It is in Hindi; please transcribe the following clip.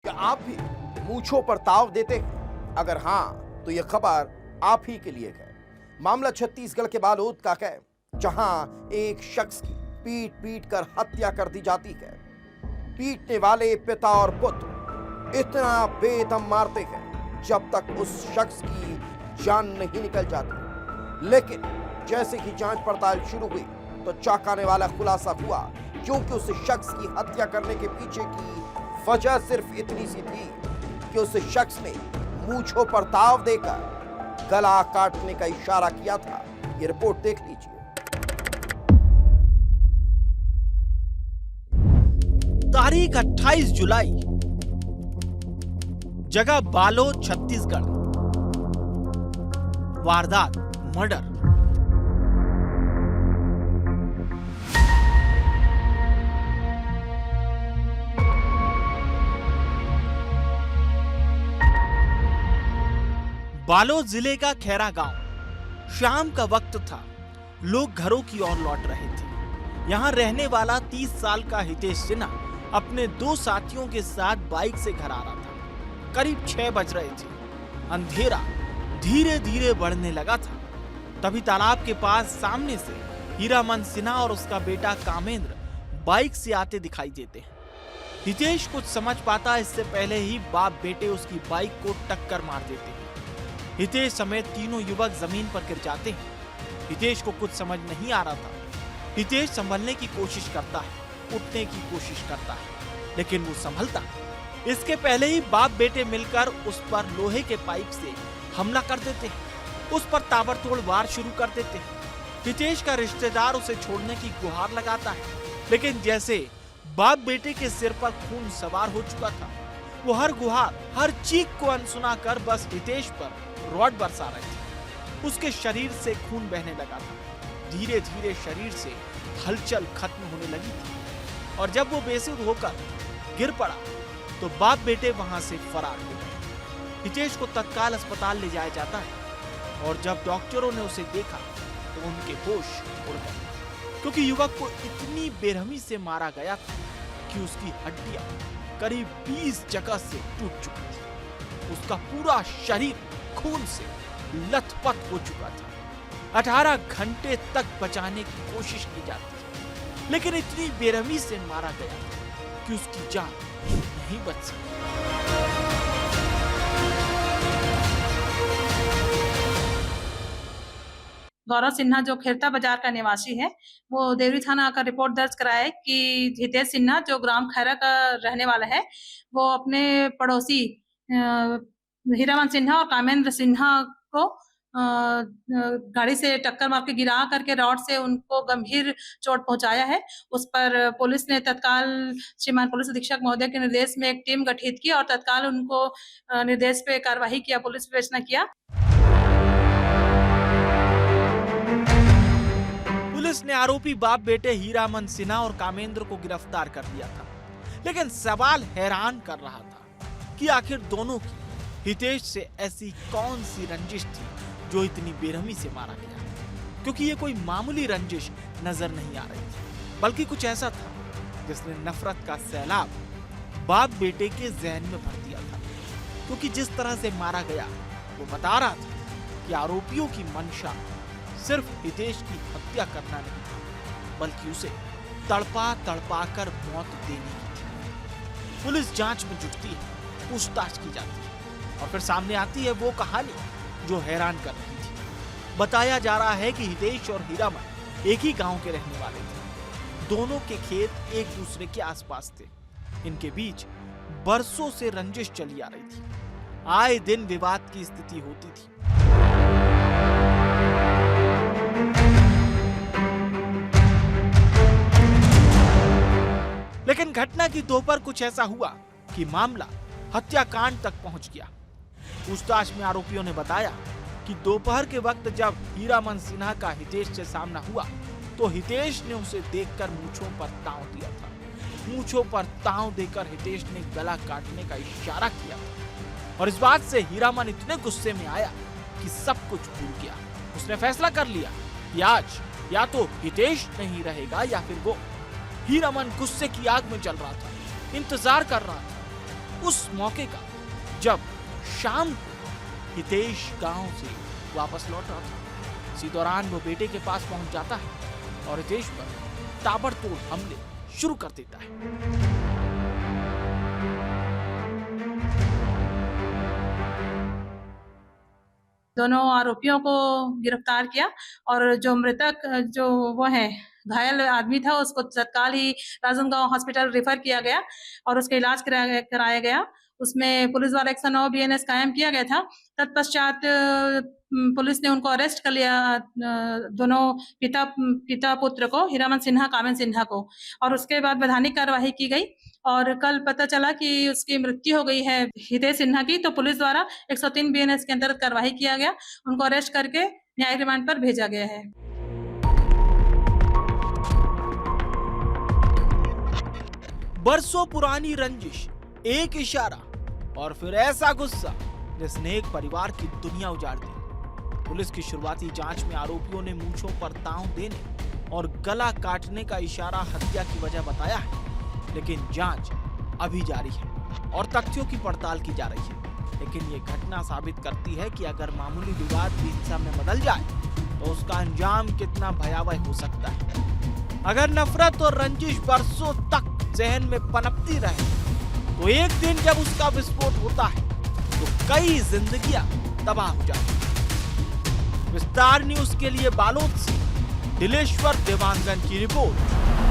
क्या आप भी मूंछों पर ताव देते हैं? अगर हाँ, तो यह खबर आप ही के लिए है। मामला छत्तीसगढ़ के बालोद का है, जहां एक शख्स की पीट पीट कर हत्या कर दी जाती है। पीटने वाले पिता और पुत्र इतना बेदम मारते हैं जब तक उस शख्स की जान नहीं निकल जाती। लेकिन जैसे ही जांच पड़ताल शुरू हुई तो चौंकाने वाला खुलासा हुआ, क्योंकि उस शख्स की हत्या करने के पीछे की वजह सिर्फ इतनी सी थी कि उस शख्स ने मूंछों पर ताव देकर गला काटने का इशारा किया था। ये रिपोर्ट देख लीजिए। तारीख 28 जुलाई, जगह बालोद, छत्तीसगढ़। वारदात मर्डर। बालोद जिले का खैरा गांव। शाम का वक्त था, लोग घरों की ओर लौट रहे थे। यहां रहने वाला 30 साल का हितेश सिन्हा अपने 2 साथियों के साथ बाइक से घर आ रहा था। करीब 6 बज रहे थे। अंधेरा धीरे धीरे बढ़ने लगा था। तभी तालाब के पास सामने से हीरामन सिन्हा और उसका बेटा कामेंद्र बाइक से आते दिखाई देते हैं। हितेश कुछ समझ पाता इससे पहले ही बाप बेटे उसकी बाइक को टक्कर मार देते हैं। हितेश समेत तीनों युवक जमीन पर गिर जाते हैं। हितेश को कुछ समझ नहीं आ रहा था। हितेश संभलने की कोशिश करता है, उठने की कोशिश करता है, लेकिन वो संभलता। इसके पहले ही बाप बेटे मिलकर उस पर लोहे के पाइप से हमला कर देते हैं। उस पर ताबड़तोड़ वार शुरू कर देते हैं। हितेश का रिश्तेदार उसे छोड़ने की गुहार लगाता है, लेकिन जैसे बाप बेटे के सिर पर खून सवार हो चुका था, वो हर गुहार, हर चीख को अनसुना कर बस हितेश पर रॉड बरसा रहे थे। उसके शरीर से खून बहने लगा था। धीरे धीरे शरीर से हलचल खत्म होने लगी थी और जब वो बेसुध होकर गिर पड़ा तो बाप बेटे वहां से फरार हो गए। हितेश को तत्काल अस्पताल ले जाया जाता है और जब डॉक्टरों ने उसे देखा तो उनके होश उड़ गए, क्योंकि युवक को इतनी बेरहमी से मारा गया था कि उसकी हड्डियां करीब 20 जगह से टूट चुकी थी। उसका पूरा शरीर खून से लथपथ हो चुका था। 18 घंटे तक बचाने की कोशिश की जाती थी, लेकिन इतनी बेरहमी से मारा गया कि उसकी जान नहीं बच सकी। गौरव सिन्हा जो खेरता बाजार का निवासी है, वो देवरी थाना का रिपोर्ट दर्ज कराया है कि हितेश सिन्हा जो ग्राम खैरा का रहने वाला है, वो अपने पड़ोसी हीरामन सिन्हा और कामेंद्र सिन्हा को गाड़ी से टक्कर मार के गिरा करके रॉड से उनको गंभीर चोट पहुंचाया है। उस पर पुलिस ने तत्काल श्रीमान पुलिस अधीक्षक महोदय के निर्देश में एक टीम गठित की और तत्काल उनको निर्देश पे कार्यवाही किया, पुलिस विवेचना किया। पुलिस ने आरोपी बाप बेटे हीरामन सिन्हा और कामेंद्र को गिरफ्तार कर लिया था, लेकिन सवाल हैरान कर रहा था कि आखिर दोनों की हितेश से ऐसी कौन सी रंजिश थी जो इतनी बेरहमी से मारा गया, क्योंकि ये कोई मामूली रंजिश नजर नहीं आ रही थी, बल्कि कुछ ऐसा था जिसने नफरत का सैलाब बाप बेटे के जहन में भर दिया था। क्योंकि जिस तरह से मारा गया वो बता रहा था कि आरोपियों की मंशा सिर्फ हितेश की हत्या करना नहीं था, बल्कि उसे तड़पा तड़पा कर मौत देने की थी। पुलिस जांच में जुटती है, पूछताछ की जाती है और फिर सामने आती है वो कहानी जो हैरान कर रही थी। बताया जा रहा है कि हितेश और हीरामन एक ही गांव के रहने वाले थे। दोनों के खेत एक दूसरे के आसपास थे। इनके बीच बरसों से रंजिश चली आ रही थी। आए दिन विवाद की स्थिति होती थी। लेकिन घटना की दोपहर कुछ ऐसा हुआ कि मामला हत्याकांड तक पहुंच गया। पूछताछ में आरोपियों ने बताया कि दोपहर के वक्त जब हीरामन सिन्हा का हितेश से सामना हुआ तो हितेश ने उसे देखकर मूंछों पर ताव दिया था। मूंछों पर ताव देकर हितेश ने गला काटने का इशारा किया था और इस बात से हीरामन इतने गुस्से में आया कि सब कुछ भूल गया। उसने फैसला कर लिया कि आज या तो हितेश नहीं रहेगा या फिर वो। हीरामन गुस्से की आग में जल रहा था, इंतजार कर रहा था उस मौके का जब शाम को हितेश गांव से वापस लौट रहा था। इसी दौरान वो बेटे के पास पहुंच जाता है और हितेश पर ताबड़तोड़ हमले शुरू कर देता है। दोनों आरोपियों को गिरफ्तार किया और जो मृतक जो वो है घायल आदमी था उसको तत्काल ही राजनांदगांव हॉस्पिटल रेफर किया गया और उसका इलाज कराया गया। उसमें पुलिस द्वारा 109 BNS कायम किया गया था। तत्पश्चात पुलिस ने उनको अरेस्ट कर लिया, दोनों पिता पुत्र को, हीरामन सिन्हा, कामिन सिन्हा को, और उसके बाद वैधानिक कार्यवाही की गई और कल पता चला कि उसकी मृत्यु हो गई है हितेश सिन्हा की। तो पुलिस द्वारा 103 BNS के अंतर्गत कार्रवाई किया गया, उनको अरेस्ट करके न्यायिक रिमांड पर भेजा गया है। बरसों पुरानी रंजिश, एक इशारा और फिर ऐसा गुस्सा जिसने एक परिवार की दुनिया उजाड़ दी। पुलिस की शुरुआती जांच में आरोपियों ने मूंछों पर ताव देने और गला काटने का इशारा हत्या की वजह बताया है, लेकिन जांच अभी जारी है और तथ्यों की पड़ताल की जा रही है। लेकिन ये घटना साबित करती है कि अगर मामूली विवाद भी हिंसा में बदल जाए तो उसका अंजाम कितना भयावह हो सकता है। अगर नफरत और रंजिश बरसों तक जहन में पनपती रहे तो एक दिन जब उसका विस्फोट होता है तो कई जिंदगियां तबाह हो जाती हैं। विस्तार न्यूज के लिए बालोद से दिलेश्वर देवांगन की रिपोर्ट।